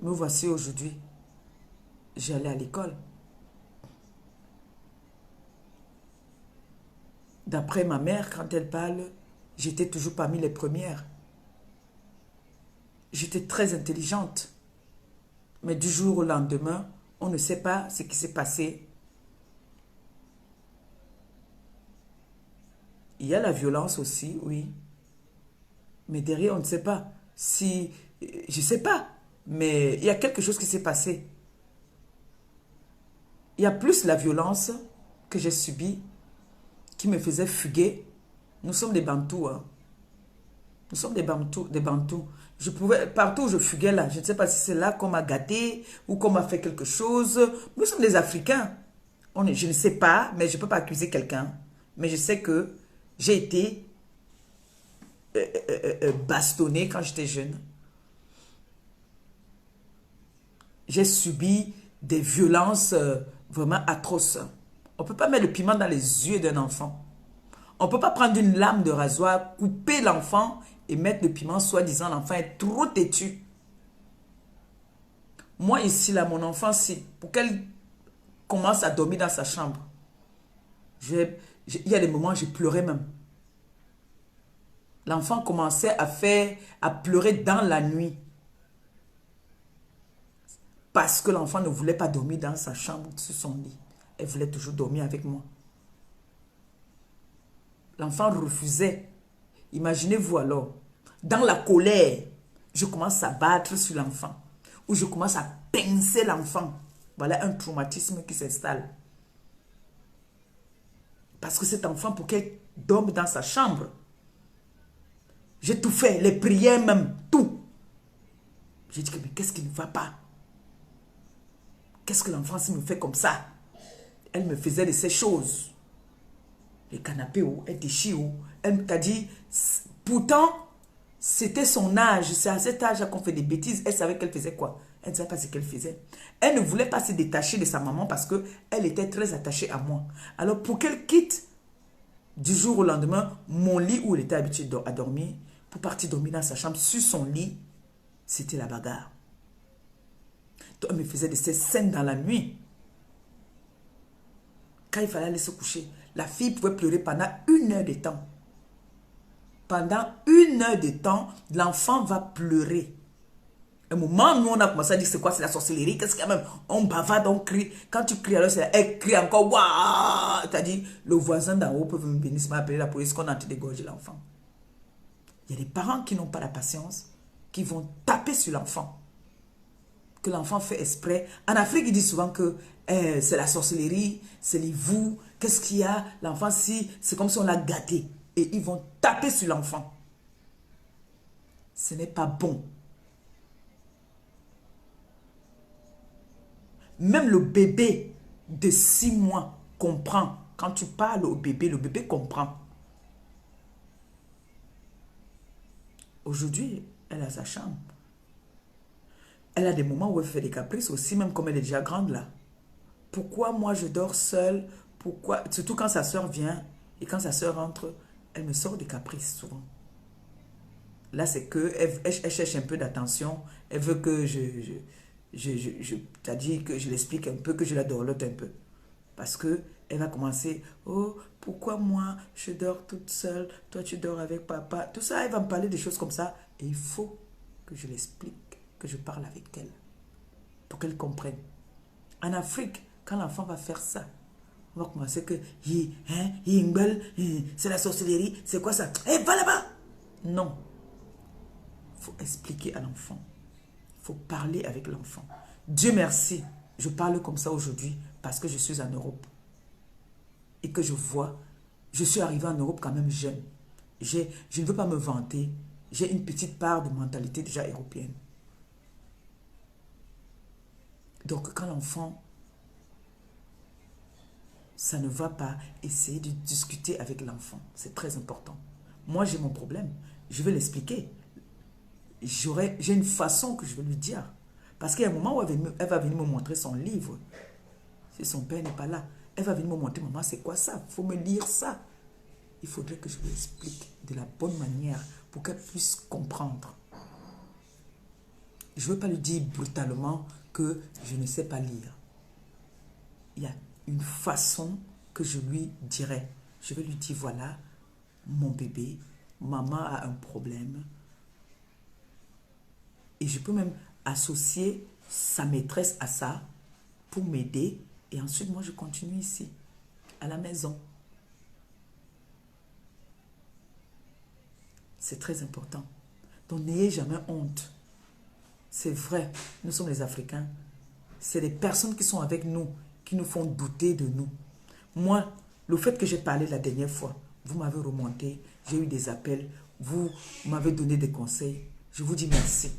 Me voici aujourd'hui. J'allais à l'école. D'après ma mère, quand elle parle, j'étais toujours parmi les premières. J'étais très intelligente. Mais du jour au lendemain, on ne sait pas ce qui s'est passé. Il y a la violence aussi, oui. Mais derrière, on ne sait pas. Si, je ne sais pas. Mais il y a quelque chose qui s'est passé. Il y a plus la violence que j'ai subie qui me faisait fuguer. Nous sommes des Bantous, hein. Nous sommes des Bantous, des Bantous. Je pouvais, partout où je fuguais là, je ne sais pas si c'est là qu'on m'a gâté ou qu'on m'a fait quelque chose. Nous sommes des Africains. Je ne sais pas, mais je ne peux pas accuser quelqu'un. Mais je sais que j'ai été bastonnée quand j'étais jeune. J'ai subi des violences vraiment atroces. On ne peut pas mettre le piment dans les yeux d'un enfant. On ne peut pas prendre une lame de rasoir, couper l'enfant et mettre le piment, soi-disant l'enfant est trop têtu. Moi ici, là, mon enfant, si, pour qu'elle commence à dormir dans sa chambre, il y a des moments où j'ai pleuré même. L'enfant commençait à pleurer dans la nuit. Parce que l'enfant ne voulait pas dormir dans sa chambre, sur son lit. Elle voulait toujours dormir avec moi. L'enfant refusait. Imaginez-vous alors, dans la colère, je commence à battre sur l'enfant. Ou je commence à pincer l'enfant. Voilà un traumatisme qui s'installe. Parce que cet enfant, pour qu'elle dorme dans sa chambre, j'ai tout fait, les prières même, tout. J'ai dit que mais qu'est-ce qui ne va pas? Qu'est-ce que l'enfant me fait comme ça? Elle me faisait de ces choses. Les canapés, oh, elle déchire, oh. Elle t'a dit, pourtant, c'était son âge. C'est à cet âge qu'on fait des bêtises. Elle savait qu'elle faisait quoi? Elle ne savait pas ce qu'elle faisait. Elle ne voulait pas se détacher de sa maman parce qu'elle était très attachée à moi. Alors, pour qu'elle quitte du jour au lendemain mon lit où elle était habituée à dormir, pour partir dormir dans sa chambre, sur son lit, c'était la bagarre. Donc, elle me faisait de ces scènes dans la nuit. Quand il fallait aller se coucher, la fille pouvait pleurer pendant 1 heure de temps. Pendant 1 heure de temps, l'enfant va pleurer. Un moment, nous, on a commencé à dire, c'est quoi, c'est la sorcellerie, qu'est-ce qu'il y a même? On bavarde, on crie. Quand tu cries, alors elle crie encore, waouh! C'est-à-dire, le voisin d'en haut peut venir m'appeler la police qu'on a en train d'égorger l'enfant. Il y a des parents qui n'ont pas la patience, qui vont taper sur l'enfant. Que l'enfant fait exprès. En Afrique, ils disent souvent que c'est la sorcellerie, c'est les vous, qu'est-ce qu'il y a? L'enfant, si, c'est comme si on l'a gâté. Et ils vont taper sur l'enfant. Ce n'est pas bon. Même le bébé de 6 mois comprend. Quand tu parles au bébé, le bébé comprend. Aujourd'hui, elle a sa chambre. Elle a des moments où elle fait des caprices aussi, même comme elle est déjà grande là. Pourquoi moi je dors seule? Pourquoi? Surtout quand sa soeur vient et quand sa soeur rentre, elle me sort des caprices souvent. Là, c'est que elle cherche un peu d'attention. Elle veut que c'est-à-dire que je l'explique un peu, que je la dorlote un peu. Parce que elle va commencer, oh, pourquoi moi je dors toute seule, toi tu dors avec papa. Tout ça, elle va me parler des choses comme ça. Et il faut que je l'explique, que je parle avec elle, pour qu'elle comprenne. En Afrique, quand l'enfant va faire ça, on va commencer que, c'est la sorcellerie, c'est quoi ça? Eh, va là-bas! Non. Il faut expliquer à l'enfant. Il faut parler avec l'enfant. Dieu merci, je parle comme ça aujourd'hui parce que je suis en Europe. Et que je vois, je suis arrivé en Europe quand même jeune. Je ne veux pas me vanter. J'ai une petite part de mentalité déjà européenne. Donc quand l'enfant, ça ne va pas, essayer de discuter avec l'enfant. C'est très important. Moi j'ai mon problème. Je vais l'expliquer. J'ai une façon que je vais lui dire. Parce qu'il y a un moment où elle va venir me montrer son livre. Si son père n'est pas là, elle va venir me montrer, maman, c'est quoi ça? Il faut me lire ça. Il faudrait que je lui explique de la bonne manière pour qu'elle puisse comprendre. Je ne veux pas lui dire brutalement que je ne sais pas lire. Il y a une façon que je lui dirai. Je vais lui dire, voilà, mon bébé, maman a un problème. Et je peux même associer sa maîtresse à ça pour m'aider. Et ensuite, moi, je continue ici, à la maison. C'est très important. Donc, n'ayez jamais honte. C'est vrai, nous sommes les Africains. C'est les personnes qui sont avec nous qui nous font douter de nous. Moi, le fait que j'ai parlé la dernière fois, vous m'avez remonté, j'ai eu des appels, vous m'avez donné des conseils. Je vous dis merci.